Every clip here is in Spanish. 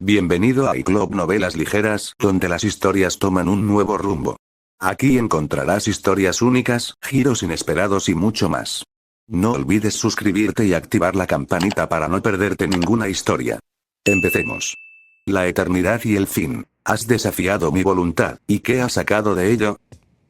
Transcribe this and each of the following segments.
Bienvenido a iClub Novelas Ligeras, donde las historias toman un nuevo rumbo. Aquí encontrarás historias únicas, giros inesperados y mucho más. No olvides suscribirte y activar la campanita para no perderte ninguna historia. Empecemos. La eternidad y el fin. Has desafiado mi voluntad, ¿y qué has sacado de ello?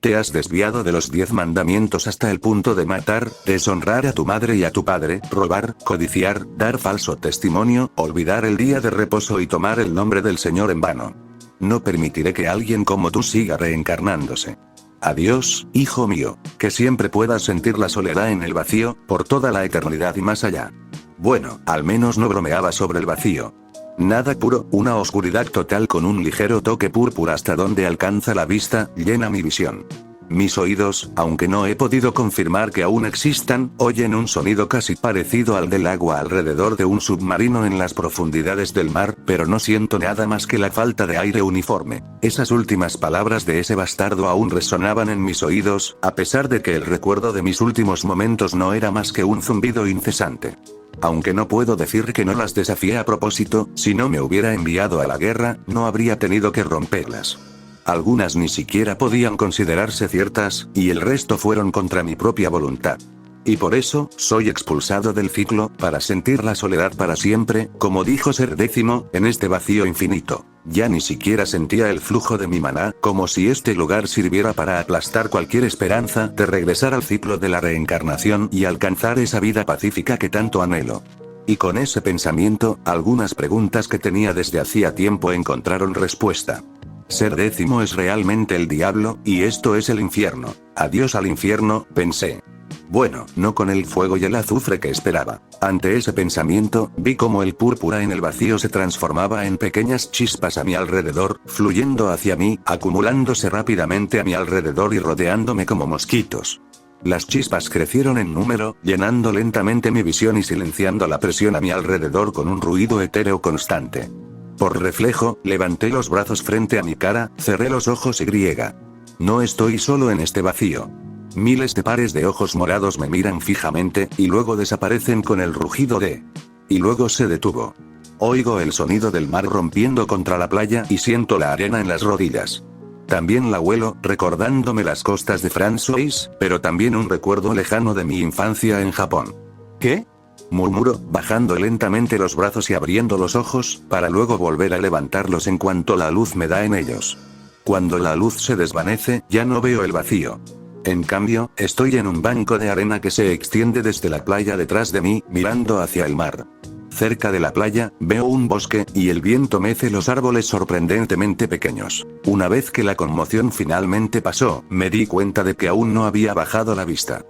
Te has desviado de los 10 mandamientos hasta el punto de matar, deshonrar a tu madre y a tu padre, robar, codiciar, dar falso testimonio, olvidar el día de reposo y tomar el nombre del Señor en vano. No permitiré que alguien como tú siga reencarnándose. Adiós, hijo mío, que siempre puedas sentir la soledad en el vacío, por toda la eternidad y más allá. Bueno, al menos no bromeaba sobre el vacío. Nada puro, una oscuridad total con un ligero toque púrpura hasta donde alcanza la vista, llena mi visión. Mis oídos, aunque no he podido confirmar que aún existan, oyen un sonido casi parecido al del agua alrededor de un submarino en las profundidades del mar, pero no siento nada más que la falta de aire uniforme. Esas últimas palabras de ese bastardo aún resonaban en mis oídos, a pesar de que el recuerdo de mis últimos momentos no era más que un zumbido incesante. Aunque no puedo decir que no las desafié a propósito, si no me hubiera enviado a la guerra, no habría tenido que romperlas. Algunas ni siquiera podían considerarse ciertas, y el resto fueron contra mi propia voluntad. Y por eso, soy expulsado del ciclo, para sentir la soledad para siempre, como dijo Ser Décimo, en este vacío infinito. Ya ni siquiera sentía el flujo de mi maná, como si este lugar sirviera para aplastar cualquier esperanza de regresar al ciclo de la reencarnación y alcanzar esa vida pacífica que tanto anhelo. Y con ese pensamiento, algunas preguntas que tenía desde hacía tiempo encontraron respuesta. Ser Décimo es realmente el diablo, y esto es el infierno. Adiós al infierno, pensé. Bueno, no con el fuego y el azufre que esperaba. Ante ese pensamiento, vi cómo el púrpura en el vacío se transformaba en pequeñas chispas a mi alrededor, fluyendo hacia mí, acumulándose rápidamente a mi alrededor y rodeándome como mosquitos. Las chispas crecieron en número, llenando lentamente mi visión y silenciando la presión a mi alrededor con un ruido etéreo constante. Por reflejo, levanté los brazos frente a mi cara, cerré los ojos y griega. No estoy solo en este vacío. Miles de pares de ojos morados me miran fijamente, y luego desaparecen con el rugido de... Y luego se detuvo. Oigo el sonido del mar rompiendo contra la playa y siento la arena en las rodillas. También la huelo, recordándome las costas de François, pero también un recuerdo lejano de mi infancia en Japón. ¿Qué? Murmuro, bajando lentamente los brazos y abriendo los ojos, para luego volver a levantarlos en cuanto la luz me da en ellos. Cuando la luz se desvanece, ya no veo el vacío. En cambio, estoy en un banco de arena que se extiende desde la playa detrás de mí, mirando hacia el mar. Cerca de la playa, veo un bosque, y el viento mece los árboles sorprendentemente pequeños. Una vez que la conmoción finalmente pasó, me di cuenta de que aún no había bajado la vista.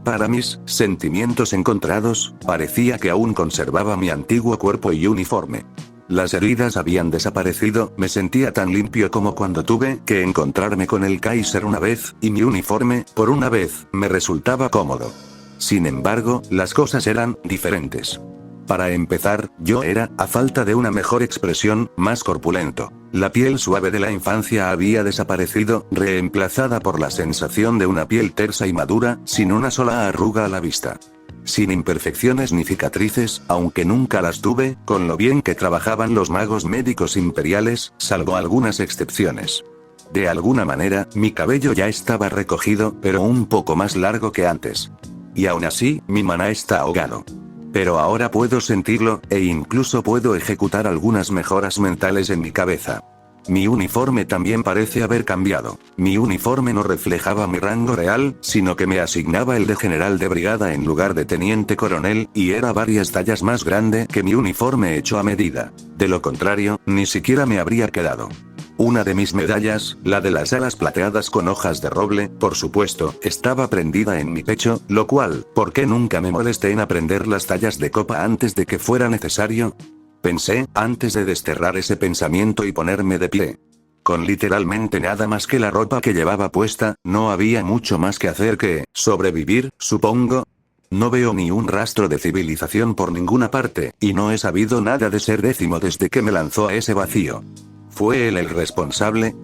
Para mis sentimientos encontrados, parecía que aún conservaba mi antiguo cuerpo y uniforme. Las heridas habían desaparecido, me sentía tan limpio como cuando tuve que encontrarme con el Kaiser una vez, y mi uniforme, por una vez, me resultaba cómodo. Sin embargo, las cosas eran diferentes. Para empezar, yo era, a falta de una mejor expresión, más corpulento. La piel suave de la infancia había desaparecido, reemplazada por la sensación de una piel tersa y madura, sin una sola arruga a la vista. Sin imperfecciones ni cicatrices, aunque nunca las tuve, con lo bien que trabajaban los magos médicos imperiales, salvo algunas excepciones. De alguna manera, mi cabello ya estaba recogido, pero un poco más largo que antes. Y aún así, mi maná está ahogado. Pero ahora puedo sentirlo, e incluso puedo ejecutar algunas mejoras mentales en mi cabeza. Mi uniforme también parece haber cambiado. Mi uniforme no reflejaba mi rango real, sino que me asignaba el de general de brigada en lugar de teniente coronel, y era varias tallas más grande que mi uniforme hecho a medida. De lo contrario, ni siquiera me habría quedado. Una de mis medallas, la de las alas plateadas con hojas de roble, por supuesto, estaba prendida en mi pecho, lo cual, ¿por qué nunca me molesté en aprender las tallas de copa antes de que fuera necesario? Pensé, antes de desterrar ese pensamiento y ponerme de pie. Con literalmente nada más que la ropa que llevaba puesta, no había mucho más que hacer que sobrevivir, supongo. No veo ni un rastro de civilización por ninguna parte, y no he sabido nada de Ser Décimo desde que me lanzó a ese vacío. ¿Fue él el responsable?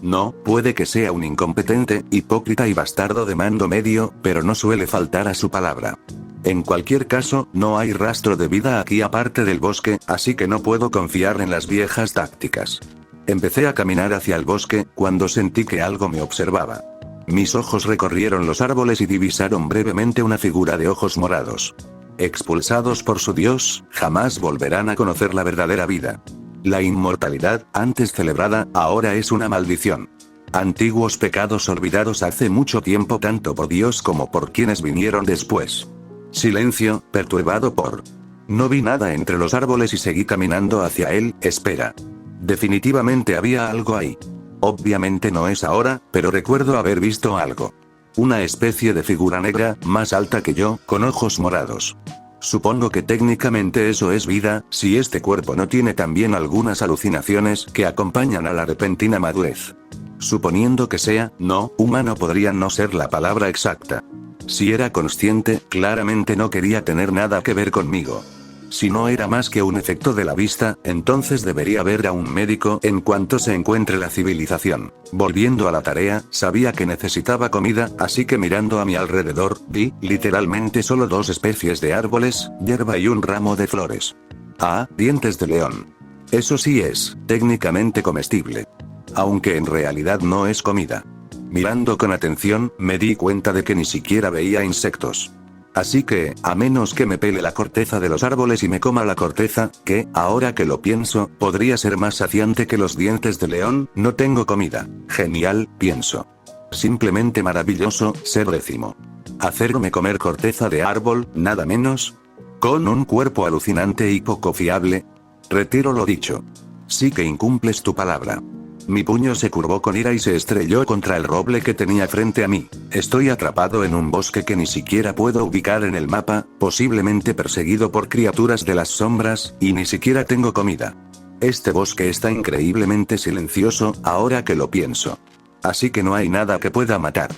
No, puede que sea un incompetente, hipócrita y bastardo de mando medio, pero no suele faltar a su palabra. En cualquier caso, no hay rastro de vida aquí aparte del bosque, así que no puedo confiar en las viejas tácticas. Empecé a caminar hacia el bosque, cuando sentí que algo me observaba. Mis ojos recorrieron los árboles y divisaron brevemente una figura de ojos morados. Expulsados por su dios, jamás volverán a conocer la verdadera vida. La inmortalidad, antes celebrada, ahora es una maldición. Antiguos pecados olvidados hace mucho tiempo tanto por Dios como por quienes vinieron después. Silencio, perturbado por... No vi nada entre los árboles y seguí caminando hacia él. Espera. Definitivamente había algo ahí. Obviamente no es ahora, pero recuerdo haber visto algo. Una especie de figura negra, más alta que yo, con ojos morados. Supongo que técnicamente eso es vida, si este cuerpo no tiene también algunas alucinaciones que acompañan a la repentina madurez. Suponiendo que sea, no, humano podría no ser la palabra exacta. Si era consciente, claramente no quería tener nada que ver conmigo. Si no era más que un efecto de la vista, entonces debería ver a un médico en cuanto se encuentre la civilización. Volviendo a la tarea, sabía que necesitaba comida, así que mirando a mi alrededor, vi, literalmente solo dos especies de árboles, hierba y un ramo de flores. Ah, dientes de león. Eso sí es, técnicamente comestible. Aunque en realidad no es comida. Mirando con atención, me di cuenta de que ni siquiera veía insectos. Así que, a menos que me pele la corteza de los árboles y me coma la corteza, que, ahora que lo pienso, podría ser más saciante que los dientes de león, no tengo comida. Genial, pienso. Simplemente maravilloso, ser décimo. Hacerme comer corteza de árbol, nada menos. Con un cuerpo alucinante y poco fiable. Retiro lo dicho. Sí que incumples tu palabra. Mi puño se curvó con ira y se estrelló contra el roble que tenía frente a mí. Estoy atrapado en un bosque que ni siquiera puedo ubicar en el mapa, posiblemente perseguido por criaturas de las sombras, y ni siquiera tengo comida. Este bosque está increíblemente silencioso, ahora que lo pienso. Así que no hay nada que pueda matar.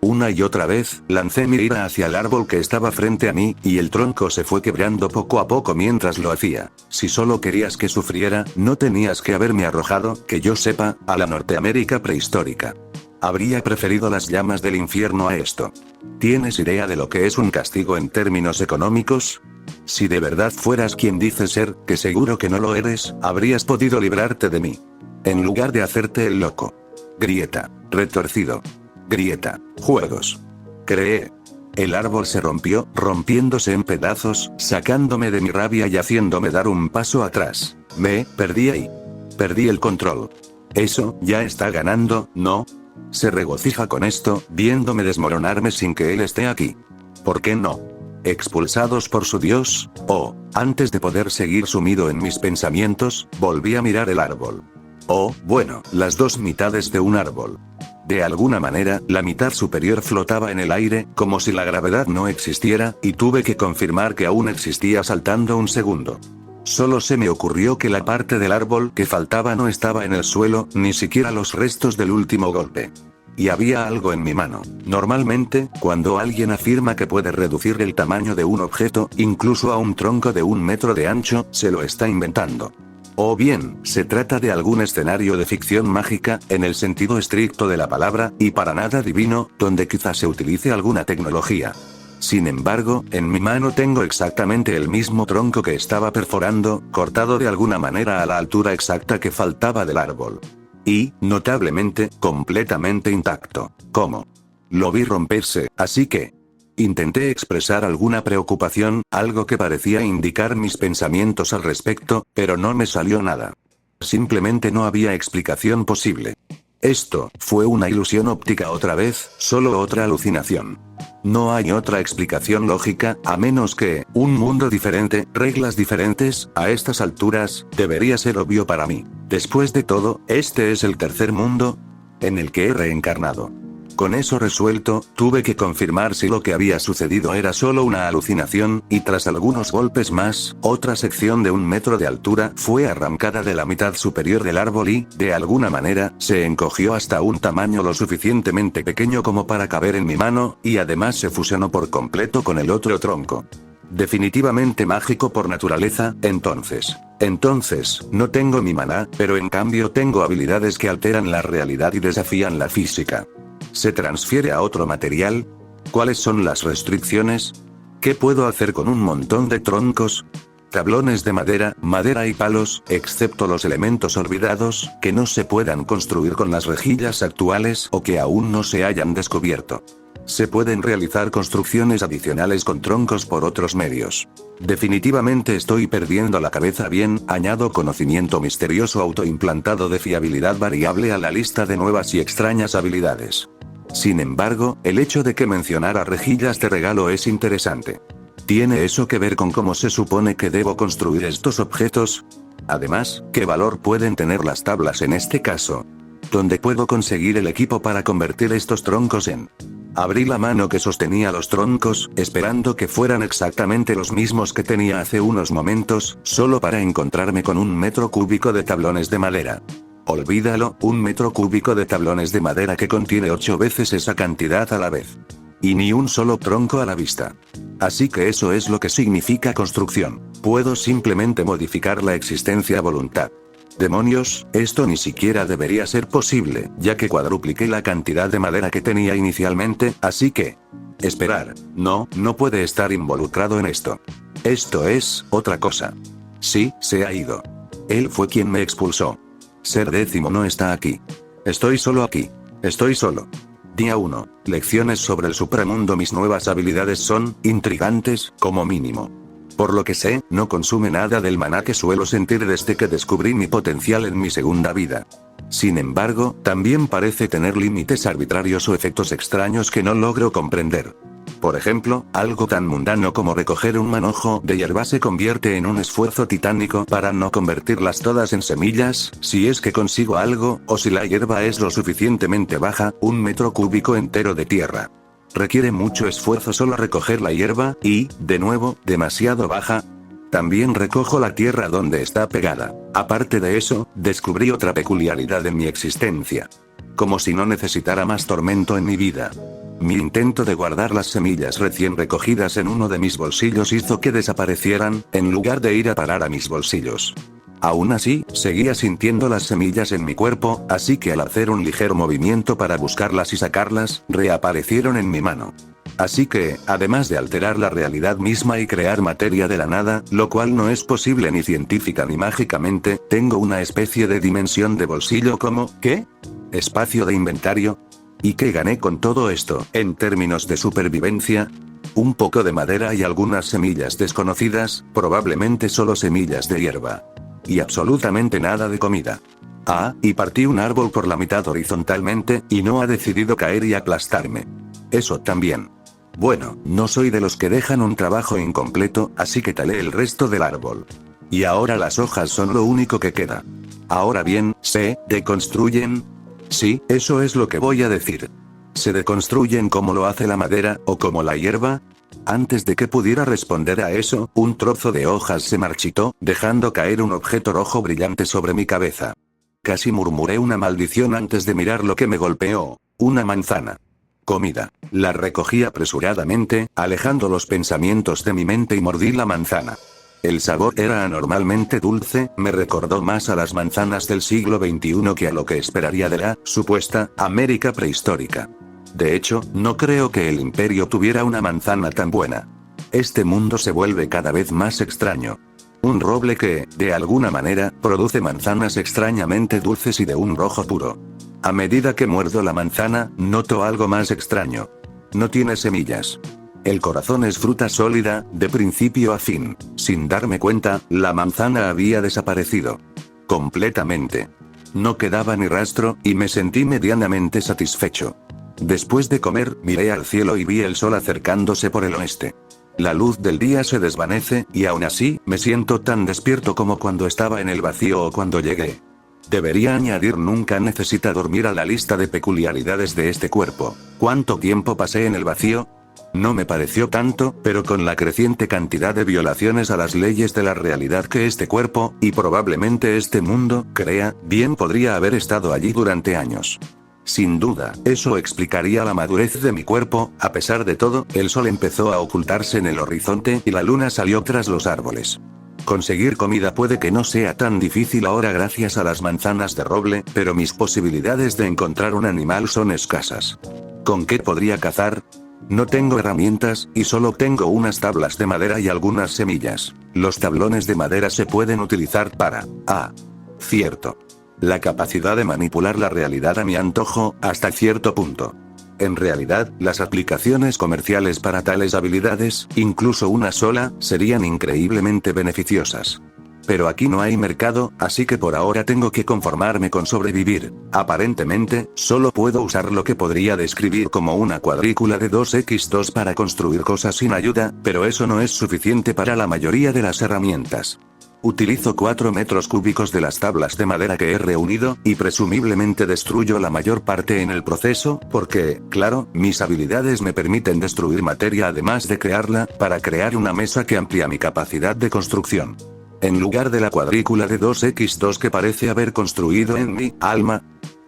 Una y otra vez, lancé mi ira hacia el árbol que estaba frente a mí, y el tronco se fue quebrando poco a poco mientras lo hacía. Si solo querías que sufriera, no tenías que haberme arrojado, que yo sepa, a la Norteamérica prehistórica. Habría preferido las llamas del infierno a esto. ¿Tienes idea de lo que es un castigo en términos económicos? Si de verdad fueras quien dices ser, que seguro que no lo eres, habrías podido librarte de mí. En lugar de hacerte el loco. Grieta. Retorcido. Grieta. Juegos. Creé. El árbol se rompió, rompiéndose en pedazos, sacándome de mi rabia y haciéndome dar un paso atrás. Me perdí ahí. Perdí el control. Eso, ya está ganando, ¿no? Se regocija con esto, viéndome desmoronarme sin que él esté aquí. ¿Por qué no? Expulsados por su dios, antes de poder seguir sumido en mis pensamientos, volví a mirar el árbol. Bueno, las dos mitades de un árbol. De alguna manera, la mitad superior flotaba en el aire, como si la gravedad no existiera, y tuve que confirmar que aún existía saltando un segundo. Solo se me ocurrió que la parte del árbol que faltaba no estaba en el suelo, ni siquiera los restos del último golpe. Y había algo en mi mano. Normalmente, cuando alguien afirma que puede reducir el tamaño de un objeto, incluso a un tronco de 1 metro de ancho, se lo está inventando. O bien, se trata de algún escenario de ficción mágica, en el sentido estricto de la palabra, y para nada divino, donde quizás se utilice alguna tecnología. Sin embargo, en mi mano tengo exactamente el mismo tronco que estaba perforando, cortado de alguna manera a la altura exacta que faltaba del árbol. Y, notablemente, completamente intacto. ¿Cómo? Lo vi romperse, así que... Intenté expresar alguna preocupación, algo que parecía indicar mis pensamientos al respecto, pero no me salió nada. Simplemente no había explicación posible. Esto, fue una ilusión óptica otra vez, solo otra alucinación. No hay otra explicación lógica, a menos que, un mundo diferente, reglas diferentes, a estas alturas, debería ser obvio para mí. Después de todo, este es el tercer mundo en el que he reencarnado. Con eso resuelto, tuve que confirmar si lo que había sucedido era solo una alucinación, y tras algunos golpes más, otra sección de 1 metro de altura fue arrancada de la mitad superior del árbol y, de alguna manera, se encogió hasta un tamaño lo suficientemente pequeño como para caber en mi mano, y además se fusionó por completo con el otro tronco. Definitivamente mágico por naturaleza, entonces. No tengo mi maná, pero en cambio tengo habilidades que alteran la realidad y desafían la física. ¿Se transfiere a otro material? ¿Cuáles son las restricciones? ¿Qué puedo hacer con un montón de troncos? Tablones de madera, madera y palos, excepto los elementos olvidados, que no se puedan construir con las rejillas actuales o que aún no se hayan descubierto. Se pueden realizar construcciones adicionales con troncos por otros medios. Definitivamente estoy perdiendo la cabeza. Bien, añado conocimiento misterioso autoimplantado de fiabilidad variable a la lista de nuevas y extrañas habilidades. Sin embargo, el hecho de que mencionara rejillas de regalo es interesante. ¿Tiene eso que ver con cómo se supone que debo construir estos objetos? Además, ¿qué valor pueden tener las tablas en este caso? ¿Dónde puedo conseguir el equipo para convertir estos troncos en? Abrí la mano que sostenía los troncos, esperando que fueran exactamente los mismos que tenía hace unos momentos, solo para encontrarme con 1 metro cúbico de tablones de madera. Olvídalo, 1 metro cúbico de tablones de madera que contiene 8 veces esa cantidad a la vez. Y ni un solo tronco a la vista. Así que eso es lo que significa construcción. Puedo simplemente modificar la existencia a voluntad. Demonios, esto ni siquiera debería ser posible, ya que cuadrupliqué la cantidad de madera que tenía inicialmente, así que... Esperar, no puede estar involucrado en esto. Esto es, otra cosa. Sí, se ha ido. Él fue quien me expulsó. Ser décimo no está aquí. Estoy solo aquí. Estoy solo. Día 1. Lecciones sobre el supramundo. Mis nuevas habilidades son intrigantes, como mínimo. Por lo que sé, no consume nada del maná que suelo sentir desde que descubrí mi potencial en mi segunda vida. Sin embargo, también parece tener límites arbitrarios o efectos extraños que no logro comprender. Por ejemplo, algo tan mundano como recoger un manojo de hierba se convierte en un esfuerzo titánico para no convertirlas todas en semillas, si es que consigo algo, o si la hierba es lo suficientemente baja, 1 metro cúbico entero de tierra. Requiere mucho esfuerzo solo recoger la hierba, y, de nuevo, demasiado baja. También recojo la tierra donde está pegada. Aparte de eso, descubrí otra peculiaridad en mi existencia. Como si no necesitara más tormento en mi vida. Mi intento de guardar las semillas recién recogidas en uno de mis bolsillos hizo que desaparecieran, en lugar de ir a parar a mis bolsillos. Aún así, seguía sintiendo las semillas en mi cuerpo, así que al hacer un ligero movimiento para buscarlas y sacarlas, reaparecieron en mi mano. Así que, además de alterar la realidad misma y crear materia de la nada, lo cual no es posible ni científica ni mágicamente, tengo una especie de dimensión de bolsillo como, ¿qué? ¿Espacio de inventario? ¿Y qué gané con todo esto, en términos de supervivencia? Un poco de madera y algunas semillas desconocidas, probablemente solo semillas de hierba. Y absolutamente nada de comida. Ah, y partí un árbol por la mitad horizontalmente, y no ha decidido caer y aplastarme. Eso también. Bueno, no soy de los que dejan un trabajo incompleto, así que talé el resto del árbol. Y ahora las hojas son lo único que queda. Ahora bien, ¿se deconstruyen? Sí, eso es lo que voy a decir. ¿Se deconstruyen como lo hace la madera, o como la hierba? Antes de que pudiera responder a eso, un trozo de hojas se marchitó, dejando caer un objeto rojo brillante sobre mi cabeza. Casi murmuré una maldición antes de mirar lo que me golpeó. Una manzana. Comida. La recogí apresuradamente, alejando los pensamientos de mi mente y mordí la manzana. El sabor era anormalmente dulce, me recordó más a las manzanas del siglo XXI que a lo que esperaría de la supuesta América prehistórica. De hecho, no creo que el imperio tuviera una manzana tan buena. Este mundo se vuelve cada vez más extraño. Un roble que, de alguna manera, produce manzanas extrañamente dulces y de un rojo puro. A medida que muerdo la manzana, noto algo más extraño. No tiene semillas. El corazón es fruta sólida, de principio a fin. Sin darme cuenta, la manzana había desaparecido. Completamente. No quedaba ni rastro, y me sentí medianamente satisfecho. Después de comer, miré al cielo y vi el sol acercándose por el oeste. La luz del día se desvanece, y aún así, me siento tan despierto como cuando estaba en el vacío o cuando llegué. Debería añadir nunca necesita dormir a la lista de peculiaridades de este cuerpo. ¿Cuánto tiempo pasé en el vacío? No me pareció tanto, pero con la creciente cantidad de violaciones a las leyes de la realidad que este cuerpo, y probablemente este mundo, crea, bien podría haber estado allí durante años. Sin duda, eso explicaría la madurez de mi cuerpo. A pesar de todo, el sol empezó a ocultarse en el horizonte y la luna salió tras los árboles. Conseguir comida puede que no sea tan difícil ahora gracias a las manzanas de roble, pero mis posibilidades de encontrar un animal son escasas. ¿Con qué podría cazar? No tengo herramientas, y solo tengo unas tablas de madera y algunas semillas. Los tablones de madera se pueden utilizar para... cierto. La capacidad de manipular la realidad a mi antojo, hasta cierto punto. En realidad, las aplicaciones comerciales para tales habilidades, incluso una sola, serían increíblemente beneficiosas. Pero aquí no hay mercado, así que por ahora tengo que conformarme con sobrevivir. Aparentemente, solo puedo usar lo que podría describir como una cuadrícula de 2x2 para construir cosas sin ayuda, pero eso no es suficiente para la mayoría de las herramientas. Utilizo 4 metros cúbicos de las tablas de madera que he reunido, y presumiblemente destruyo la mayor parte en el proceso, porque, claro, mis habilidades me permiten destruir materia además de crearla, para crear una mesa que amplía mi capacidad de construcción. En lugar de la cuadrícula de 2x2 que parece haber construido en mi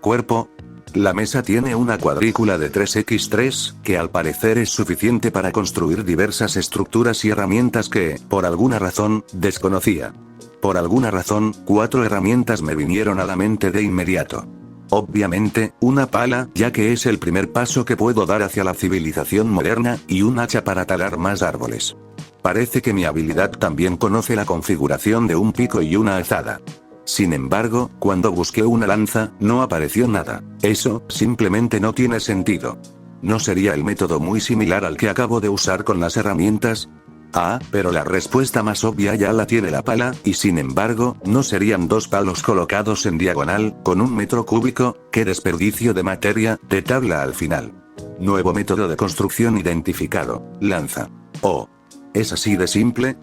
cuerpo, la mesa tiene una cuadrícula de 3x3, que al parecer es suficiente para construir diversas estructuras y herramientas que, por alguna razón, desconocía. Por alguna razón, 4 herramientas me vinieron a la mente de inmediato. Obviamente, una pala, ya que es el primer paso que puedo dar hacia la civilización moderna, y un hacha para talar más árboles. Parece que mi habilidad también conoce la configuración de un pico y una azada. Sin embargo, cuando busqué una lanza, no apareció nada. Eso, simplemente no tiene sentido. ¿No sería el método muy similar al que acabo de usar con las herramientas? Pero la respuesta más obvia ya la tiene la pala, y sin embargo, ¿no serían 2 palos colocados en diagonal, con 1 metro cúbico? ¡Qué desperdicio de materia, de tabla al final! Nuevo método de construcción identificado, lanza. ¿Es así de simple,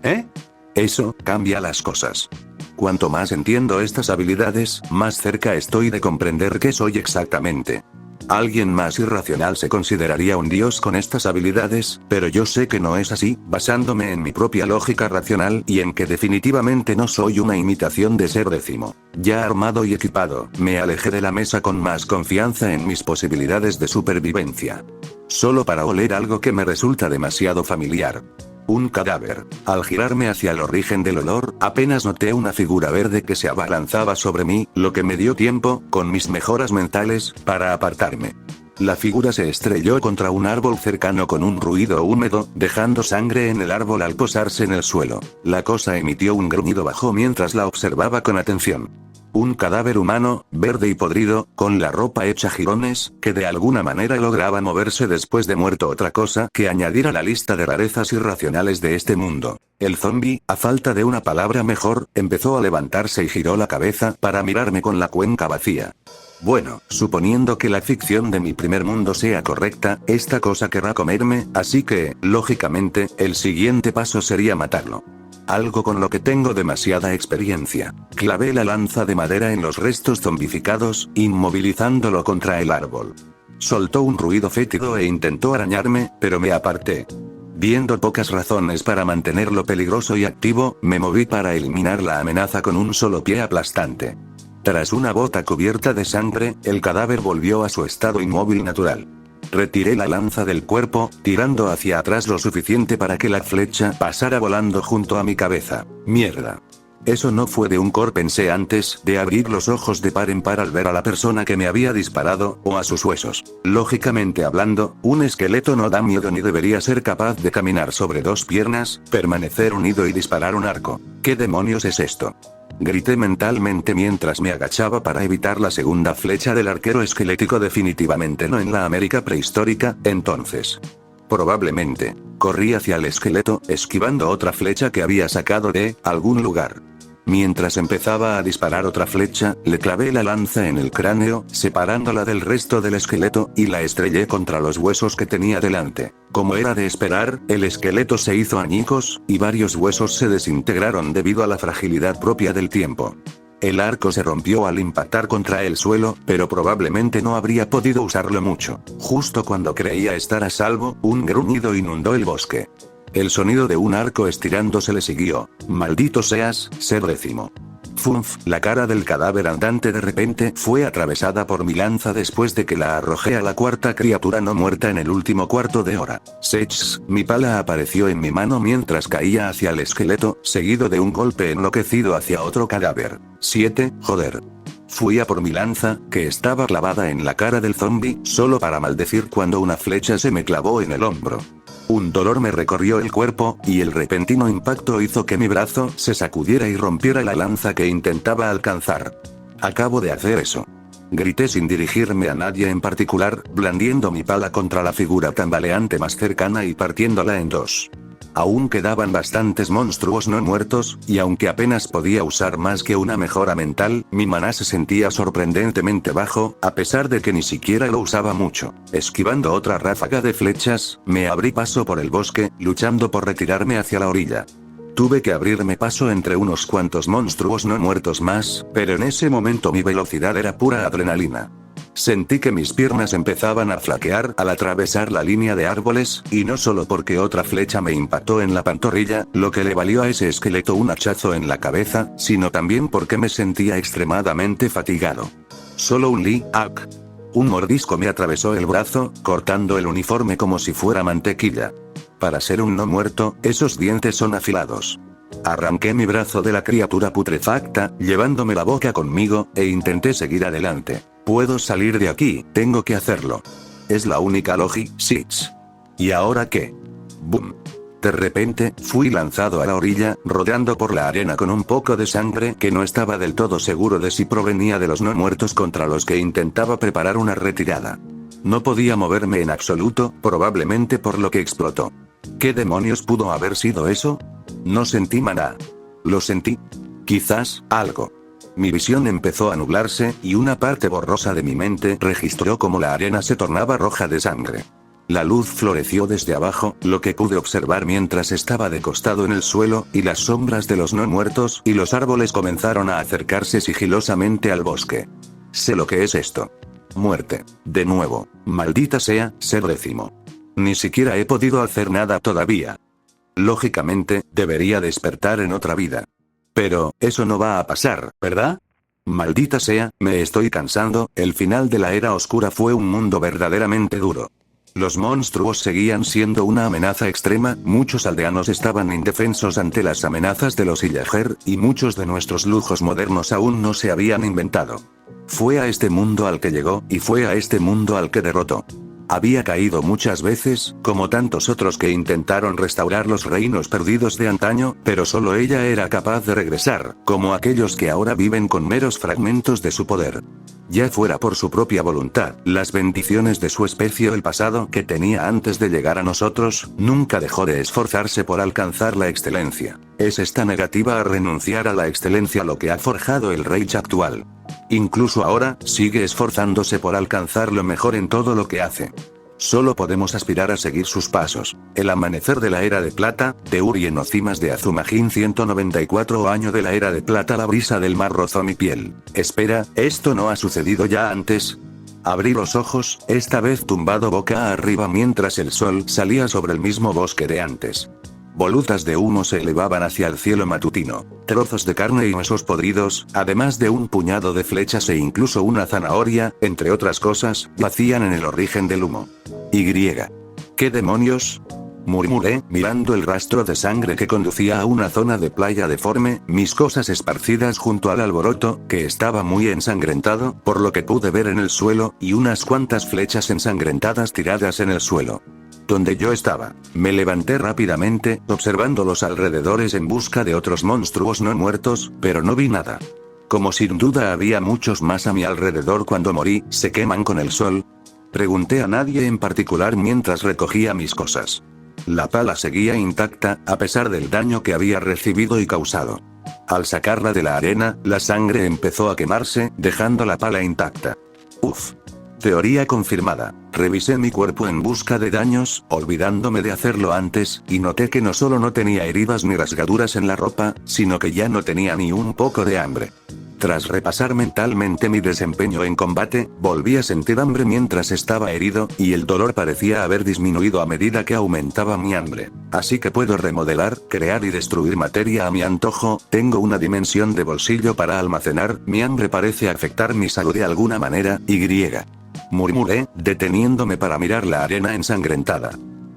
Eso cambia las cosas. Cuanto más entiendo estas habilidades, más cerca estoy de comprender qué soy exactamente. Alguien más irracional se consideraría un dios con estas habilidades, pero yo sé que no es así, basándome en mi propia lógica racional y en que definitivamente no soy una imitación de Ser Décimo. Ya armado y equipado, me alejé de la mesa con más confianza en mis posibilidades de supervivencia. Solo para oler algo que me resulta demasiado familiar. Un cadáver. Al girarme hacia el origen del olor, apenas noté una figura verde que se abalanzaba sobre mí, lo que me dio tiempo, con mis mejoras mentales, para apartarme. La figura se estrelló contra un árbol cercano con un ruido húmedo, dejando sangre en el árbol al posarse en el suelo. La cosa emitió un gruñido bajo mientras la observaba con atención. Un cadáver humano, verde y podrido, con la ropa hecha jirones, que de alguna manera lograba moverse después de muerto. Otra cosa que añadir a la lista de rarezas irracionales de este mundo. El zombi, a falta de una palabra mejor, empezó a levantarse y giró la cabeza para mirarme con la cuenca vacía. Bueno, suponiendo que la ficción de mi primer mundo sea correcta, esta cosa querrá comerme, así que, lógicamente, el siguiente paso sería matarlo. Algo con lo que tengo demasiada experiencia. Clavé la lanza de madera en los restos zombificados, inmovilizándolo contra el árbol. Soltó un ruido fétido e intentó arañarme, pero me aparté. Viendo pocas razones para mantenerlo peligroso y activo, me moví para eliminar la amenaza con un solo pie aplastante. Tras una bota cubierta de sangre, el cadáver volvió a su estado inmóvil natural. Retiré la lanza del cuerpo, tirando hacia atrás lo suficiente para que la flecha pasara volando junto a mi cabeza. ¡Mierda! Eso no fue de un core, pensé antes de abrir los ojos de par en par al ver a la persona que me había disparado, o a sus huesos. Lógicamente hablando, un esqueleto no da miedo ni debería ser capaz de caminar sobre 2 piernas, permanecer unido y disparar un arco. ¿Qué demonios es esto? Grité mentalmente mientras me agachaba para evitar la segunda flecha del arquero esquelético. Definitivamente no en la América prehistórica, entonces. Probablemente. Corrí hacia el esqueleto, esquivando otra flecha que había sacado de algún lugar. Mientras empezaba a disparar otra flecha, le clavé la lanza en el cráneo, separándola del resto del esqueleto, y la estrellé contra los huesos que tenía delante. Como era de esperar, el esqueleto se hizo añicos, y varios huesos se desintegraron debido a la fragilidad propia del tiempo. El arco se rompió al impactar contra el suelo, pero probablemente no habría podido usarlo mucho. Justo cuando creía estar a salvo, un gruñido inundó el bosque. El sonido de un arco estirándose le siguió. ¡Maldito seas, Ser Décimo! Funf, la cara del cadáver andante de repente fue atravesada por mi lanza después de que la arrojé a la cuarta criatura no muerta en el último cuarto de hora. Sech, mi pala apareció en mi mano mientras caía hacia el esqueleto, seguido de un golpe enloquecido hacia otro cadáver. 7, joder. Fui a por mi lanza, que estaba clavada en la cara del zombi, solo para maldecir cuando una flecha se me clavó en el hombro. Un dolor me recorrió el cuerpo, y el repentino impacto hizo que mi brazo se sacudiera y rompiera la lanza que intentaba alcanzar. Acabo de hacer eso. Grité sin dirigirme a nadie en particular, blandiendo mi pala contra la figura tambaleante más cercana y partiéndola en dos. Aún quedaban bastantes monstruos no muertos, y aunque apenas podía usar más que una mejora mental, mi maná se sentía sorprendentemente bajo, a pesar de que ni siquiera lo usaba mucho. Esquivando otra ráfaga de flechas, me abrí paso por el bosque, luchando por retirarme hacia la orilla. Tuve que abrirme paso entre unos cuantos monstruos no muertos más, pero en ese momento mi velocidad era pura adrenalina. Sentí que mis piernas empezaban a flaquear al atravesar la línea de árboles, y no solo porque otra flecha me impactó en la pantorrilla, lo que le valió a ese esqueleto un hachazo en la cabeza, sino también porque me sentía extremadamente fatigado. Solo un Lee-Ak. Un mordisco me atravesó el brazo, cortando el uniforme como si fuera mantequilla. Para ser un no muerto, esos dientes son afilados. Arranqué mi brazo de la criatura putrefacta, llevándome la boca conmigo, e intenté seguir adelante. Puedo salir de aquí, tengo que hacerlo. Es la única lógica, Six. ¿Y ahora qué? ¡Bum! De repente, fui lanzado a la orilla, rodeando por la arena con un poco de sangre que no estaba del todo seguro de si provenía de los no muertos contra los que intentaba preparar una retirada. No podía moverme en absoluto, probablemente por lo que explotó. ¿Qué demonios pudo haber sido eso? No sentí maná. ¿Lo sentí? Quizás, algo. Mi visión empezó a nublarse, y una parte borrosa de mi mente registró cómo la arena se tornaba roja de sangre. La luz floreció desde abajo, lo que pude observar mientras estaba de costado en el suelo, y las sombras de los no muertos y los árboles comenzaron a acercarse sigilosamente al bosque. Sé lo que es esto. Muerte. De nuevo. Maldita sea, ser décimo. Ni siquiera he podido hacer nada todavía. Lógicamente, debería despertar en otra vida. Pero, eso no va a pasar, ¿verdad? Maldita sea, me estoy cansando, el final de la era oscura fue un mundo verdaderamente duro. Los monstruos seguían siendo una amenaza extrema, muchos aldeanos estaban indefensos ante las amenazas de los Illager, y muchos de nuestros lujos modernos aún no se habían inventado. Fue a este mundo al que llegó, y fue a este mundo al que derrotó. Había caído muchas veces, como tantos otros que intentaron restaurar los reinos perdidos de antaño, pero solo ella era capaz de regresar, como aquellos que ahora viven con meros fragmentos de su poder. Ya fuera por su propia voluntad, las bendiciones de su especie o el pasado que tenía antes de llegar a nosotros, nunca dejó de esforzarse por alcanzar la excelencia. Es esta negativa a renunciar a la excelencia lo que ha forjado el Reich actual. Incluso ahora, sigue esforzándose por alcanzar lo mejor en todo lo que hace. Solo podemos aspirar a seguir sus pasos. El amanecer de la Era de Plata, de Uri en Ocimas de Azumajin 194 año de la Era de Plata. La brisa del mar rozó mi piel. Espera, ¿esto no ha sucedido ya antes? Abrí los ojos, esta vez tumbado boca arriba mientras el sol salía sobre el mismo bosque de antes. Volutas de humo se elevaban hacia el cielo matutino. Trozos de carne y huesos podridos, además de un puñado de flechas e incluso una zanahoria, entre otras cosas, yacían en el origen del humo. Y. ¿Qué demonios? Murmuré, mirando el rastro de sangre que conducía a una zona de playa deforme, mis cosas esparcidas junto al alboroto, que estaba muy ensangrentado, por lo que pude ver en el suelo, y unas cuantas flechas ensangrentadas tiradas en el suelo. Donde yo estaba. Me levanté rápidamente, observando los alrededores en busca de otros monstruos no muertos, pero no vi nada. Como sin duda había muchos más a mi alrededor cuando morí, ¿se queman con el sol? Pregunté a nadie en particular mientras recogía mis cosas. La pala seguía intacta, a pesar del daño que había recibido y causado. Al sacarla de la arena, la sangre empezó a quemarse, dejando la pala intacta. Uf. Teoría confirmada. Revisé mi cuerpo en busca de daños, olvidándome de hacerlo antes, y noté que no solo no tenía heridas ni rasgaduras en la ropa, sino que ya no tenía ni un poco de hambre. Tras repasar mentalmente mi desempeño en combate, volví a sentir hambre mientras estaba herido, y el dolor parecía haber disminuido a medida que aumentaba mi hambre. Así que puedo remodelar, crear y destruir materia a mi antojo, tengo una dimensión de bolsillo para almacenar, mi hambre parece afectar mi salud de alguna manera, y. Murmuré, deteniéndome para mirar la arena ensangrentada.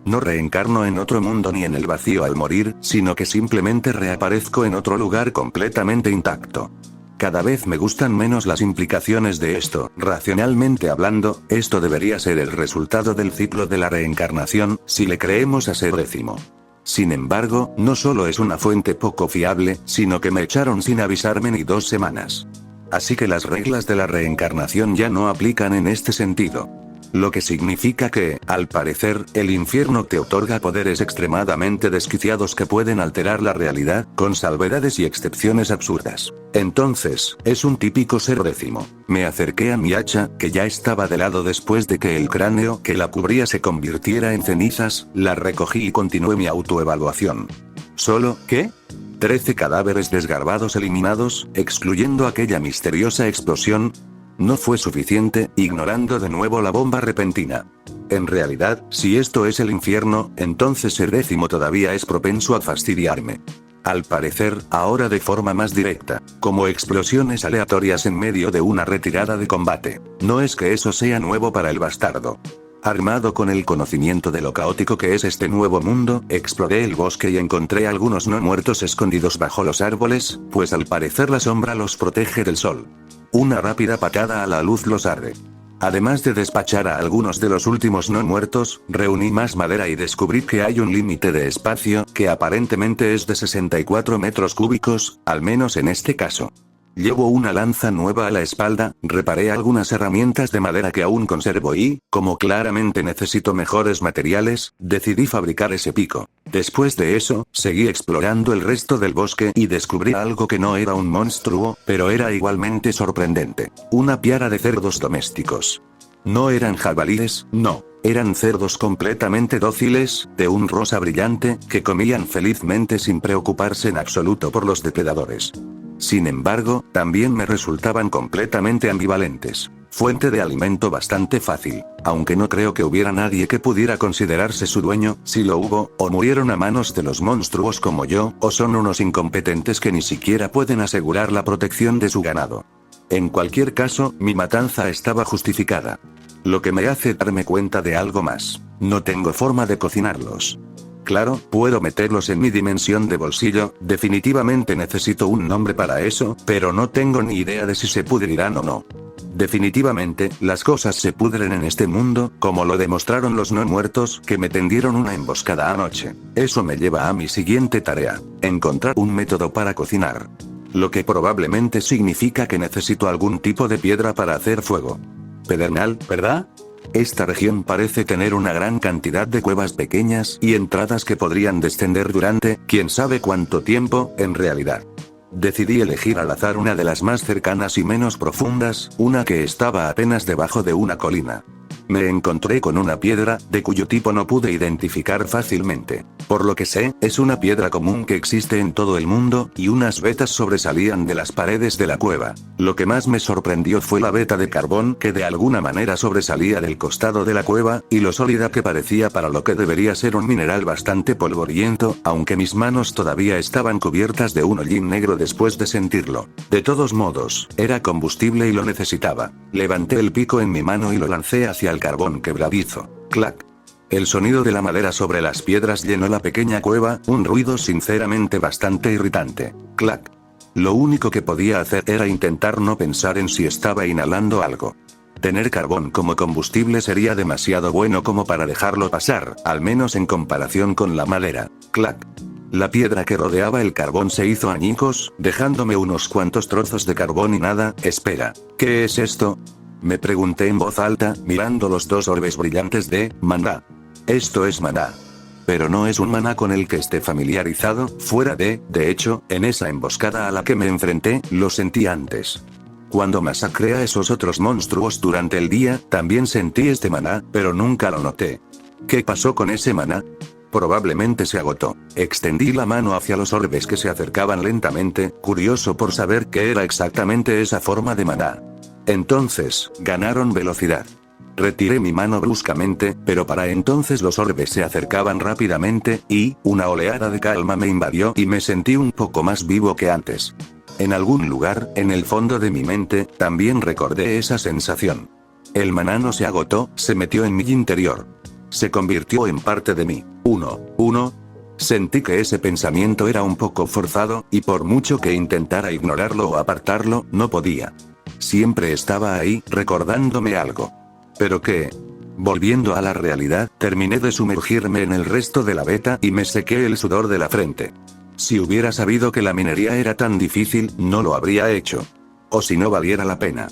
No reencarno en otro mundo ni en el vacío al morir, sino que simplemente reaparezco en otro lugar completamente intacto. Cada vez me gustan menos las implicaciones de esto. Racionalmente hablando, esto debería ser el resultado del ciclo de la reencarnación, si le creemos a ser décimo. Sin embargo, no solo es una fuente poco fiable, sino que me echaron sin avisarme ni 2 semanas. Así que las reglas de la reencarnación ya no aplican en este sentido. Lo que significa que, al parecer, el infierno te otorga poderes extremadamente desquiciados que pueden alterar la realidad, con salvedades y excepciones absurdas. Entonces, es un típico ser décimo. Me acerqué a mi hacha, que ya estaba de lado después de que el cráneo que la cubría se convirtiera en cenizas, la recogí y continué mi autoevaluación. ¿Solo, qué? 13 cadáveres desgarbados eliminados, excluyendo aquella misteriosa explosión. No fue suficiente, ignorando de nuevo la bomba repentina. En realidad, si esto es el infierno, entonces ser décimo todavía es propenso a fastidiarme. Al parecer, ahora de forma más directa, como explosiones aleatorias en medio de una retirada de combate. No es que eso sea nuevo para el bastardo. Armado con el conocimiento de lo caótico que es este nuevo mundo, exploré el bosque y encontré algunos no muertos escondidos bajo los árboles, pues al parecer la sombra los protege del sol. Una rápida patada a la luz los arde. Además de despachar a algunos de los últimos no muertos, reuní más madera y descubrí que hay un límite de espacio, que aparentemente es de 64 metros cúbicos, al menos en este caso. Llevo una lanza nueva a la espalda, reparé algunas herramientas de madera que aún conservo y, como claramente necesito mejores materiales, decidí fabricar ese pico. Después de eso, seguí explorando el resto del bosque y descubrí algo que no era un monstruo, pero era igualmente sorprendente. Una piara de cerdos domésticos. No eran jabalíes, no. Eran cerdos completamente dóciles, de un rosa brillante, que comían felizmente sin preocuparse en absoluto por los depredadores. Sin embargo, también me resultaban completamente ambivalentes. Fuente de alimento bastante fácil, aunque no creo que hubiera nadie que pudiera considerarse su dueño. Si lo hubo, o murieron a manos de los monstruos como yo, o son unos incompetentes que ni siquiera pueden asegurar la protección de su ganado. En cualquier caso, mi matanza estaba justificada. Lo que me hace darme cuenta de algo más. No tengo forma de cocinarlos. Claro, puedo meterlos en mi dimensión de bolsillo, definitivamente necesito un nombre para eso, pero no tengo ni idea de si se pudrirán o no. Definitivamente, las cosas se pudren en este mundo, como lo demostraron los no muertos, que me tendieron una emboscada anoche. Eso me lleva a mi siguiente tarea: encontrar un método para cocinar. Lo que probablemente significa que necesito algún tipo de piedra para hacer fuego. Pedernal, ¿verdad? Esta región parece tener una gran cantidad de cuevas pequeñas y entradas que podrían descender durante, quién sabe cuánto tiempo, en realidad. Decidí elegir al azar una de las más cercanas y menos profundas, una que estaba apenas debajo de una colina. Me encontré con una piedra, de cuyo tipo no pude identificar fácilmente. Por lo que sé, es una piedra común que existe en todo el mundo, y unas vetas sobresalían de las paredes de la cueva. Lo que más me sorprendió fue la veta de carbón que de alguna manera sobresalía del costado de la cueva, y lo sólida que parecía para lo que debería ser un mineral bastante polvoriento, aunque mis manos todavía estaban cubiertas de un hollín negro después de sentirlo. De todos modos, era combustible y lo necesitaba. Levanté el pico en mi mano y lo lancé hacia el carbón quebradizo. ¡Clac! El sonido de la madera sobre las piedras llenó la pequeña cueva, un ruido sinceramente bastante irritante. ¡Clac! Lo único que podía hacer era intentar no pensar en si estaba inhalando algo. Tener carbón como combustible sería demasiado bueno como para dejarlo pasar, al menos en comparación con la madera. ¡Clac! La piedra que rodeaba el carbón se hizo añicos, dejándome unos cuantos trozos de carbón y nada. Espera, ¿qué es esto?, me pregunté en voz alta, mirando los 2 orbes brillantes de maná. Esto es maná. Pero no es un maná con el que esté familiarizado, fuera de hecho, en esa emboscada a la que me enfrenté, lo sentí antes. Cuando masacré a esos otros monstruos durante el día, también sentí este maná, pero nunca lo noté. ¿Qué pasó con ese maná? Probablemente se agotó. Extendí la mano hacia los orbes que se acercaban lentamente, curioso por saber qué era exactamente esa forma de maná. Entonces, ganaron velocidad. Retiré mi mano bruscamente, pero para entonces los orbes se acercaban rápidamente, y una oleada de calma me invadió y me sentí un poco más vivo que antes. En algún lugar, en el fondo de mi mente, también recordé esa sensación. El maná no se agotó, se metió en mi interior. Se convirtió en parte de mí. Sentí que ese pensamiento era un poco forzado, y por mucho que intentara ignorarlo o apartarlo, no podía. Siempre estaba ahí, recordándome algo. ¿Pero qué? Volviendo a la realidad, terminé de sumergirme en el resto de la beta y me sequé el sudor de la frente. Si hubiera sabido que la minería era tan difícil, no lo habría hecho. O si no valiera la pena.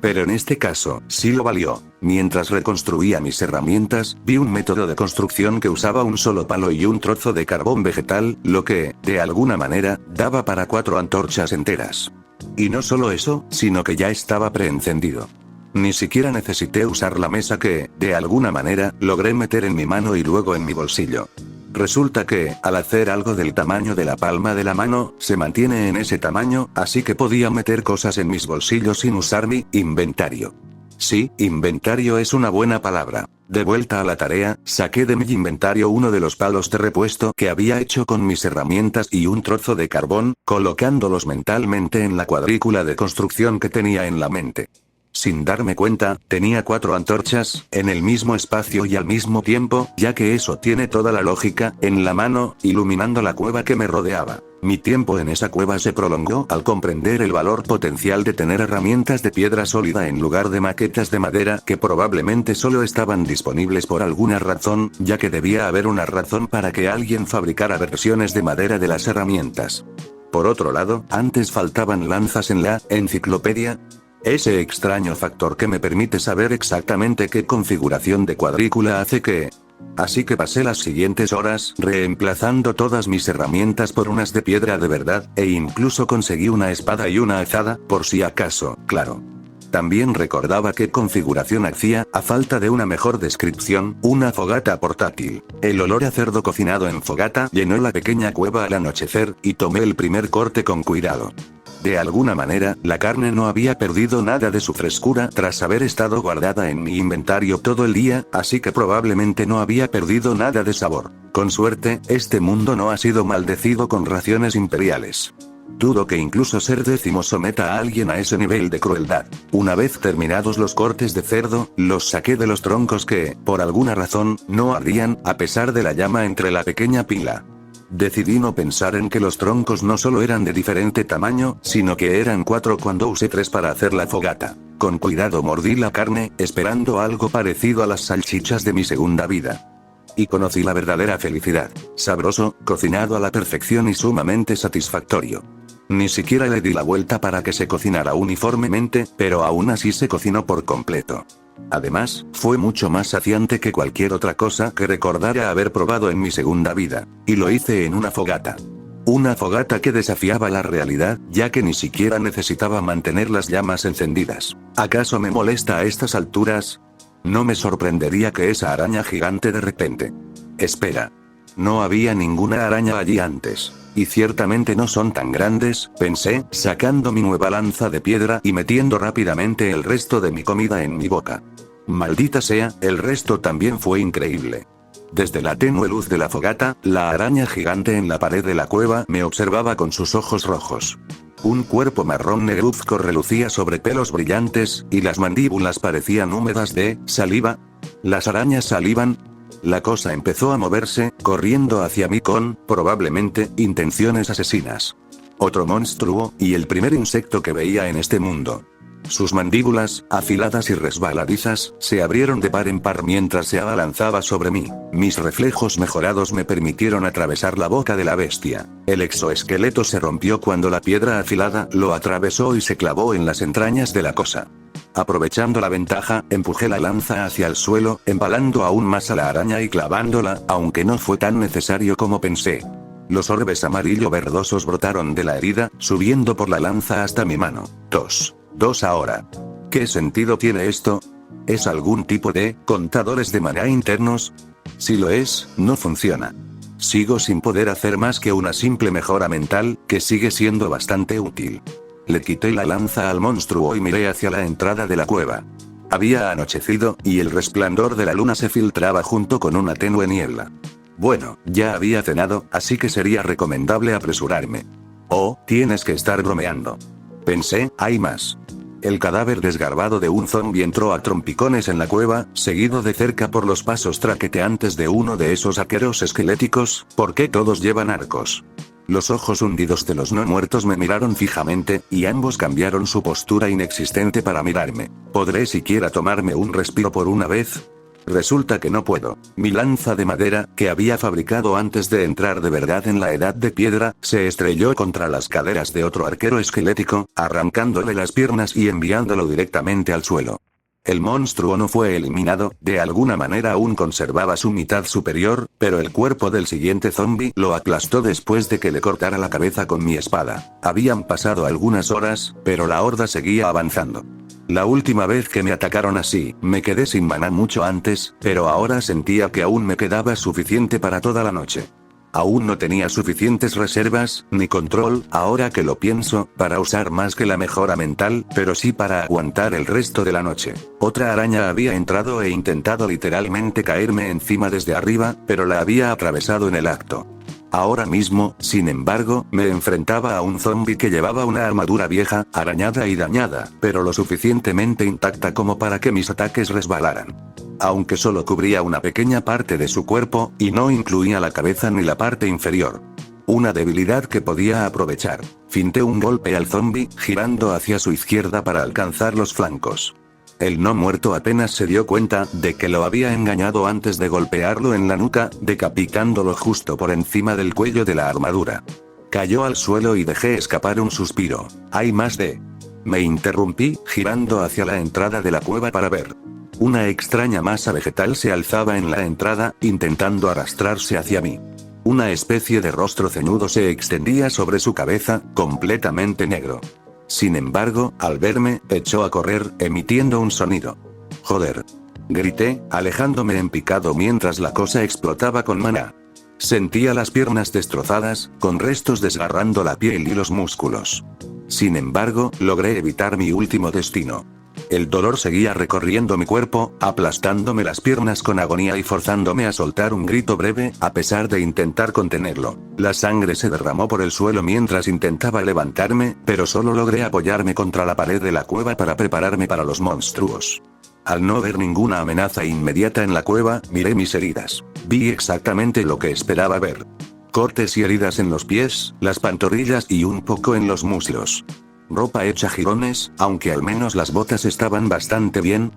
Pero en este caso, sí lo valió. Mientras reconstruía mis herramientas, vi un método de construcción que usaba un solo palo y un trozo de carbón vegetal, lo que, de alguna manera, daba para 4 antorchas enteras. Y no solo eso, sino que ya estaba preencendido. Ni siquiera necesité usar la mesa que, de alguna manera, logré meter en mi mano y luego en mi bolsillo. Resulta que, al hacer algo del tamaño de la palma de la mano, se mantiene en ese tamaño, así que podía meter cosas en mis bolsillos sin usar mi inventario. Sí, inventario es una buena palabra. De vuelta a la tarea, saqué de mi inventario uno de los palos de repuesto que había hecho con mis herramientas y un trozo de carbón, colocándolos mentalmente en la cuadrícula de construcción que tenía en la mente. Sin darme cuenta, tenía 4 antorchas, en el mismo espacio y al mismo tiempo, ya que eso tiene toda la lógica, en la mano, iluminando la cueva que me rodeaba. Mi tiempo en esa cueva se prolongó al comprender el valor potencial de tener herramientas de piedra sólida en lugar de maquetas de madera que probablemente solo estaban disponibles por alguna razón, ya que debía haber una razón para que alguien fabricara versiones de madera de las herramientas. Por otro lado, antes faltaban lanzas en la enciclopedia. Ese extraño factor que me permite saber exactamente qué configuración de cuadrícula hace qué. Así que pasé las siguientes horas reemplazando todas mis herramientas por unas de piedra de verdad, e incluso conseguí una espada y una azada, por si acaso, claro. También recordaba qué configuración hacía, a falta de una mejor descripción, una fogata portátil. El olor a cerdo cocinado en fogata llenó la pequeña cueva al anochecer, y tomé el primer corte con cuidado. De alguna manera, la carne no había perdido nada de su frescura tras haber estado guardada en mi inventario todo el día, así que probablemente no había perdido nada de sabor. Con suerte, este mundo no ha sido maldecido con raciones imperiales. Dudo que incluso ser décimo someta a alguien a ese nivel de crueldad. Una vez terminados los cortes de cerdo, los saqué de los troncos que, por alguna razón, no ardían, a pesar de la llama entre la pequeña pila. Decidí no pensar en que los troncos no solo eran de diferente tamaño, sino que eran 4 cuando usé 3 para hacer la fogata. Con cuidado mordí la carne, esperando algo parecido a las salchichas de mi segunda vida. Y conocí la verdadera felicidad. Sabroso, cocinado a la perfección y sumamente satisfactorio. Ni siquiera le di la vuelta para que se cocinara uniformemente, pero aún así se cocinó por completo. Además, fue mucho más saciante que cualquier otra cosa que recordara haber probado en mi segunda vida. Y lo hice en una fogata. Una fogata que desafiaba la realidad, ya que ni siquiera necesitaba mantener las llamas encendidas. ¿Acaso me molesta a estas alturas? No me sorprendería que esa araña gigante de repente. Espera. No había ninguna araña allí antes. Y ciertamente no son tan grandes, pensé, sacando mi nueva lanza de piedra y metiendo rápidamente el resto de mi comida en mi boca. Maldita sea, el resto también fue increíble. Desde la tenue luz de la fogata, la araña gigante en la pared de la cueva me observaba con sus ojos rojos. Un cuerpo marrón negruzco relucía sobre pelos brillantes, y las mandíbulas parecían húmedas de saliva. ¿Las arañas salivan? La cosa empezó a moverse, corriendo hacia mí con, probablemente, intenciones asesinas. Otro monstruo, y el primer insecto que veía en este mundo. Sus mandíbulas, afiladas y resbaladizas, se abrieron de par en par mientras se abalanzaba sobre mí. Mis reflejos mejorados me permitieron atravesar la boca de la bestia. El exoesqueleto se rompió cuando la piedra afilada lo atravesó y se clavó en las entrañas de la cosa. Aprovechando la ventaja, empujé la lanza hacia el suelo, empalando aún más a la araña y clavándola, aunque no fue tan necesario como pensé. Los orbes amarillo-verdosos brotaron de la herida, subiendo por la lanza hasta mi mano. Dos ahora. ¿Qué sentido tiene esto? ¿Es algún tipo de contadores de maná internos? Si lo es, no funciona. Sigo sin poder hacer más que una simple mejora mental, que sigue siendo bastante útil. Le quité la lanza al monstruo y miré hacia la entrada de la cueva. Había anochecido, y el resplandor de la luna se filtraba junto con una tenue niebla. Bueno, ya había cenado, así que sería recomendable apresurarme. Oh, tienes que estar bromeando. Pensé, hay más. El cadáver desgarbado de un zombi entró a trompicones en la cueva, seguido de cerca por los pasos traqueteantes de uno de esos arqueros esqueléticos. ¿Por qué todos llevan arcos? Los ojos hundidos de los no muertos me miraron fijamente, y ambos cambiaron su postura inexistente para mirarme. ¿Podré siquiera tomarme un respiro por una vez? Resulta que no puedo. Mi lanza de madera, que había fabricado antes de entrar de verdad en la edad de piedra, se estrelló contra las caderas de otro arquero esquelético, arrancándole las piernas y enviándolo directamente al suelo. El monstruo no fue eliminado, de alguna manera aún conservaba su mitad superior, pero el cuerpo del siguiente zombi lo aplastó después de que le cortara la cabeza con mi espada. Habían pasado algunas horas, pero la horda seguía avanzando. La última vez que me atacaron así, me quedé sin maná mucho antes, pero ahora sentía que aún me quedaba suficiente para toda la noche. Aún no tenía suficientes reservas, ni control, ahora que lo pienso, para usar más que la mejora mental, pero sí para aguantar el resto de la noche. Otra araña había entrado e intentado literalmente caerme encima desde arriba, pero la había atravesado en el acto. Ahora mismo, sin embargo, me enfrentaba a un zombi que llevaba una armadura vieja, arañada y dañada, pero lo suficientemente intacta como para que mis ataques resbalaran. Aunque solo cubría una pequeña parte de su cuerpo, y no incluía la cabeza ni la parte inferior. Una debilidad que podía aprovechar. Finté un golpe al zombi, girando hacia su izquierda para alcanzar los flancos. El no muerto apenas se dio cuenta de que lo había engañado antes de golpearlo en la nuca, decapitándolo justo por encima del cuello de la armadura. Cayó al suelo y dejé escapar un suspiro. ¿Hay más de...? Me interrumpí, girando hacia la entrada de la cueva para ver. Una extraña masa vegetal se alzaba en la entrada, intentando arrastrarse hacia mí. Una especie de rostro ceñudo se extendía sobre su cabeza, completamente negro. Sin embargo, al verme, echó a correr, emitiendo un sonido. «Joder», grité, alejándome en picado mientras la cosa explotaba con maná. Sentía las piernas destrozadas, con restos desgarrando la piel y los músculos. Sin embargo, logré evitar mi último destino. El dolor seguía recorriendo mi cuerpo, aplastándome las piernas con agonía y forzándome a soltar un grito breve, a pesar de intentar contenerlo. La sangre se derramó por el suelo mientras intentaba levantarme, pero solo logré apoyarme contra la pared de la cueva para prepararme para los monstruos. Al no ver ninguna amenaza inmediata en la cueva, miré mis heridas. Vi exactamente lo que esperaba ver. Cortes y heridas en los pies, las pantorrillas y un poco en los muslos. Ropa hecha jirones, aunque al menos las botas estaban bastante bien,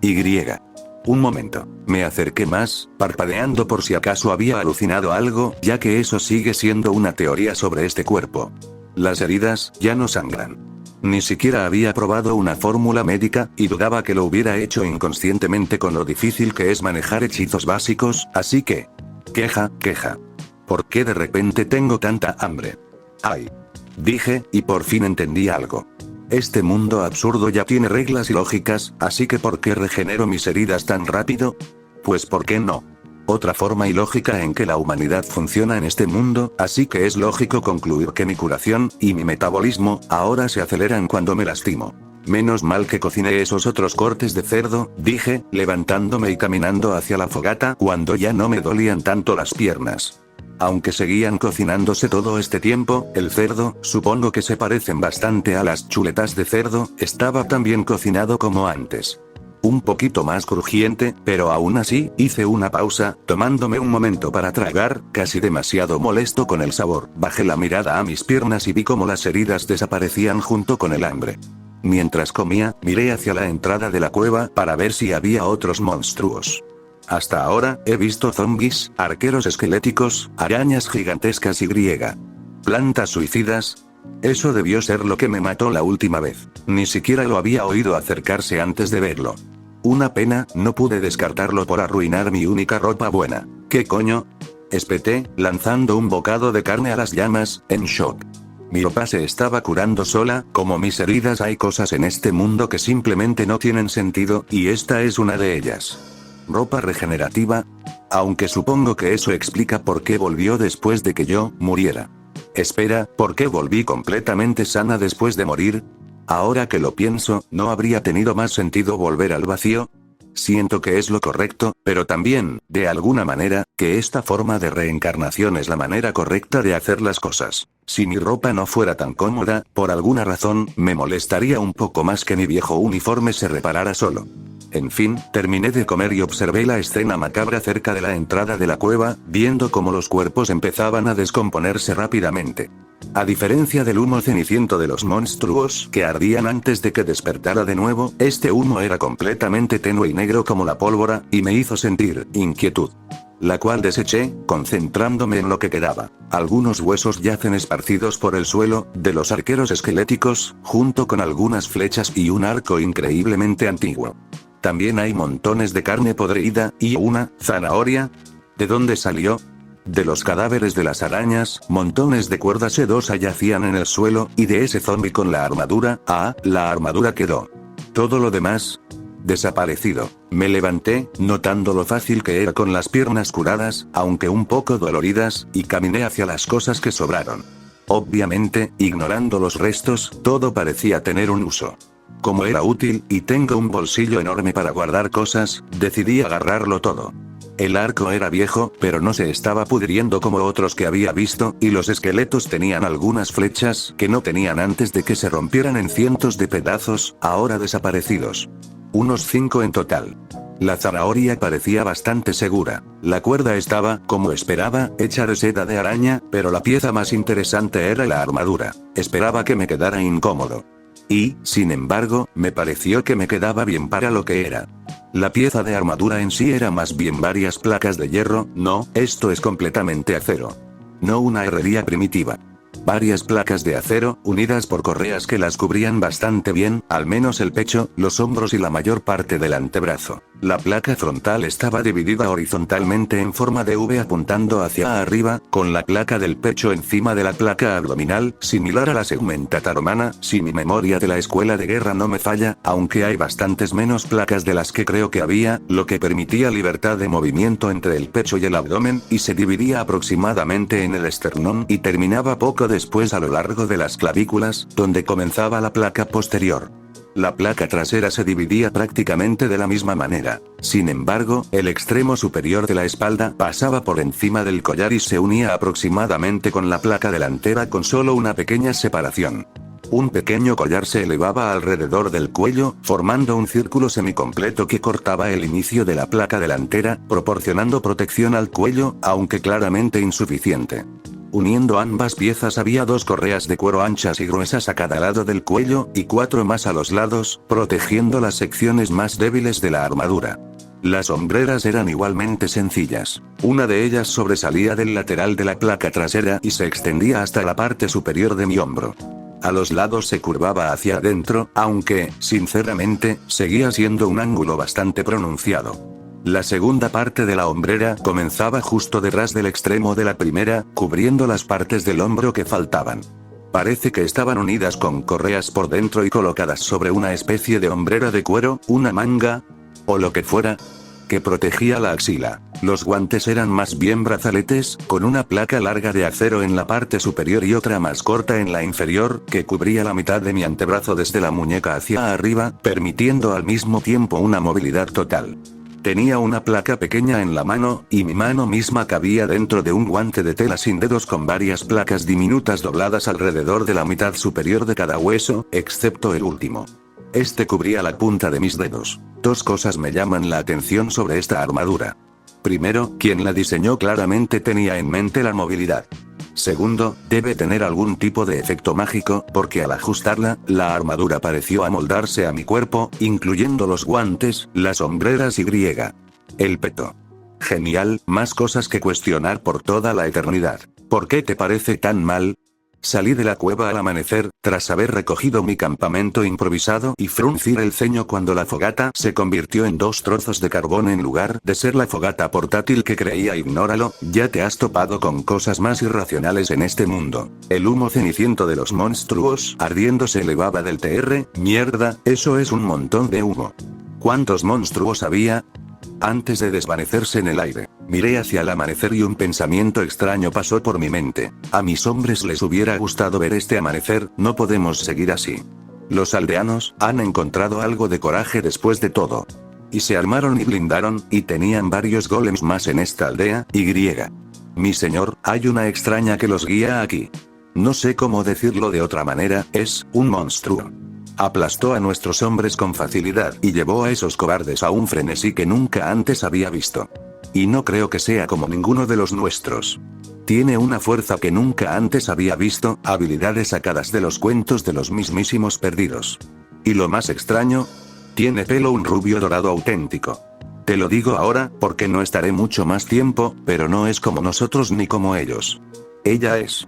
Un momento. Me acerqué más, parpadeando por si acaso había alucinado algo, ya que eso sigue siendo una teoría sobre este cuerpo. Las heridas, ya no sangran. Ni siquiera había probado una fórmula médica, y dudaba que lo hubiera hecho inconscientemente con lo difícil que es manejar hechizos básicos, así que... Queja. ¿Por qué de repente tengo tanta hambre? ¡Ay! Dije, y por fin entendí algo. Este mundo absurdo ya tiene reglas y lógicas, así que ¿por qué regenero mis heridas tan rápido? Pues ¿por qué no? Otra forma ilógica en que la humanidad funciona en este mundo, así que es lógico concluir que mi curación, y mi metabolismo, ahora se aceleran cuando me lastimo. Menos mal que cociné esos otros cortes de cerdo, dije, levantándome y caminando hacia la fogata cuando ya no me dolían tanto las piernas. Aunque seguían cocinándose todo este tiempo, el cerdo, supongo que se parecen bastante a las chuletas de cerdo, estaba tan bien cocinado como antes. Un poquito más crujiente, pero aún así, hice una pausa, tomándome un momento para tragar, casi demasiado molesto con el sabor. Bajé la mirada a mis piernas y vi cómo las heridas desaparecían junto con el hambre. Mientras comía, miré hacia la entrada de la cueva para ver si había otros monstruos. Hasta ahora, he visto zombis, arqueros esqueléticos, arañas gigantescas y plantas suicidas. Eso debió ser lo que me mató la última vez. Ni siquiera lo había oído acercarse antes de verlo. Una pena, no pude descartarlo por arruinar mi única ropa buena. ¿Qué coño? Espeté, lanzando un bocado de carne a las llamas, en shock. Mi ropa se estaba curando sola, como mis heridas. Hay cosas en este mundo que simplemente no tienen sentido, y esta es una de ellas. ¿Ropa regenerativa? Aunque supongo que eso explica por qué volvió después de que yo muriera. Espera, ¿por qué volví completamente sana después de morir? Ahora que lo pienso, ¿no habría tenido más sentido volver al vacío? Siento que es lo correcto, pero también, de alguna manera, que esta forma de reencarnación es la manera correcta de hacer las cosas. Si mi ropa no fuera tan cómoda, por alguna razón, me molestaría un poco más que mi viejo uniforme se reparara solo. En fin, terminé de comer y observé la escena macabra cerca de la entrada de la cueva, viendo cómo los cuerpos empezaban a descomponerse rápidamente. A diferencia del humo ceniciento de los monstruos que ardían antes de que despertara de nuevo, este humo era completamente tenue y negro como la pólvora, y me hizo sentir inquietud, la cual deseché, concentrándome en lo que quedaba. Algunos huesos yacen esparcidos por el suelo, de los arqueros esqueléticos, junto con algunas flechas y un arco increíblemente antiguo. También hay montones de carne podrida, y una zanahoria. ¿De dónde salió? De los cadáveres de las arañas, montones de cuerdas sedosas yacían en el suelo, y de ese zombi con la armadura, la armadura quedó. Todo lo demás, desaparecido. Me levanté, notando lo fácil que era con las piernas curadas, aunque un poco doloridas, y caminé hacia las cosas que sobraron. Obviamente, ignorando los restos, todo parecía tener un uso. Como era útil, y tengo un bolsillo enorme para guardar cosas, decidí agarrarlo todo. El arco era viejo, pero no se estaba pudriendo como otros que había visto, y los esqueletos tenían algunas flechas que no tenían antes de que se rompieran en cientos de pedazos, ahora desaparecidos. Unos 5 en total. La zanahoria parecía bastante segura. La cuerda estaba, como esperaba, hecha de seda de araña, pero la pieza más interesante era la armadura. Esperaba que me quedara incómodo. Y, sin embargo, me pareció que me quedaba bien para lo que era. La pieza de armadura en sí era más bien varias placas de hierro, no, esto es completamente acero. No una herrería primitiva. Varias placas de acero, unidas por correas que las cubrían bastante bien, al menos el pecho, los hombros y la mayor parte del antebrazo. La placa frontal estaba dividida horizontalmente en forma de V apuntando hacia arriba, con la placa del pecho encima de la placa abdominal, similar a la segmentata romana, si mi memoria de la escuela de guerra no me falla, aunque hay bastantes menos placas de las que creo que había, lo que permitía libertad de movimiento entre el pecho y el abdomen, y se dividía aproximadamente en el esternón y terminaba poco después a lo largo de las clavículas, donde comenzaba la placa posterior. La placa trasera se dividía prácticamente de la misma manera. Sin embargo, el extremo superior de la espalda pasaba por encima del collar y se unía aproximadamente con la placa delantera con solo una pequeña separación. Un pequeño collar se elevaba alrededor del cuello, formando un círculo semicompleto que cortaba el inicio de la placa delantera, proporcionando protección al cuello, aunque claramente insuficiente. Uniendo ambas piezas había 2 correas de cuero anchas y gruesas a cada lado del cuello, y 4 más a los lados, protegiendo las secciones más débiles de la armadura. Las hombreras eran igualmente sencillas. Una de ellas sobresalía del lateral de la placa trasera y se extendía hasta la parte superior de mi hombro. A los lados se curvaba hacia adentro, aunque, sinceramente, seguía siendo un ángulo bastante pronunciado. La segunda parte de la hombrera comenzaba justo detrás del extremo de la primera, cubriendo las partes del hombro que faltaban. Parece que estaban unidas con correas por dentro y colocadas sobre una especie de hombrera de cuero, una manga, o lo que fuera, que protegía la axila. Los guantes eran más bien brazaletes, con una placa larga de acero en la parte superior y otra más corta en la inferior, que cubría la mitad de mi antebrazo desde la muñeca hacia arriba, permitiendo al mismo tiempo una movilidad total. Tenía una placa pequeña en la mano, y mi mano misma cabía dentro de un guante de tela sin dedos con varias placas diminutas dobladas alrededor de la mitad superior de cada hueso, excepto el último. Este cubría la punta de mis dedos. 2 cosas me llaman la atención sobre esta armadura. Primero, quien la diseñó claramente tenía en mente la movilidad. Segundo, debe tener algún tipo de efecto mágico, porque al ajustarla, la armadura pareció amoldarse a mi cuerpo, incluyendo los guantes, las hombreras y el peto. Genial, más cosas que cuestionar por toda la eternidad. ¿Por qué te parece tan mal? Salí de la cueva al amanecer, tras haber recogido mi campamento improvisado y fruncir el ceño cuando la fogata se convirtió en 2 trozos de carbón en lugar de ser la fogata portátil que creía. Ignóralo, ya te has topado con cosas más irracionales en este mundo. El humo ceniciento de los monstruos ardiendo se elevaba del TR, mierda, eso es un montón de humo. ¿Cuántos monstruos había? Antes de desvanecerse en el aire, miré hacia el amanecer y un pensamiento extraño pasó por mi mente. A mis hombres les hubiera gustado ver este amanecer, no podemos seguir así. Los aldeanos han encontrado algo de coraje después de todo. Y se armaron y blindaron, y tenían varios golems más en esta aldea, y. Mi señor, hay una extraña que los guía aquí. No sé cómo decirlo de otra manera, es un monstruo. Aplastó a nuestros hombres con facilidad, y llevó a esos cobardes a un frenesí que nunca antes había visto. Y no creo que sea como ninguno de los nuestros. Tiene una fuerza que nunca antes había visto, habilidades sacadas de los cuentos de los mismísimos perdidos. Y lo más extraño, tiene pelo un rubio dorado auténtico. Te lo digo ahora, porque no estaré mucho más tiempo, pero no es como nosotros ni como ellos. Ella es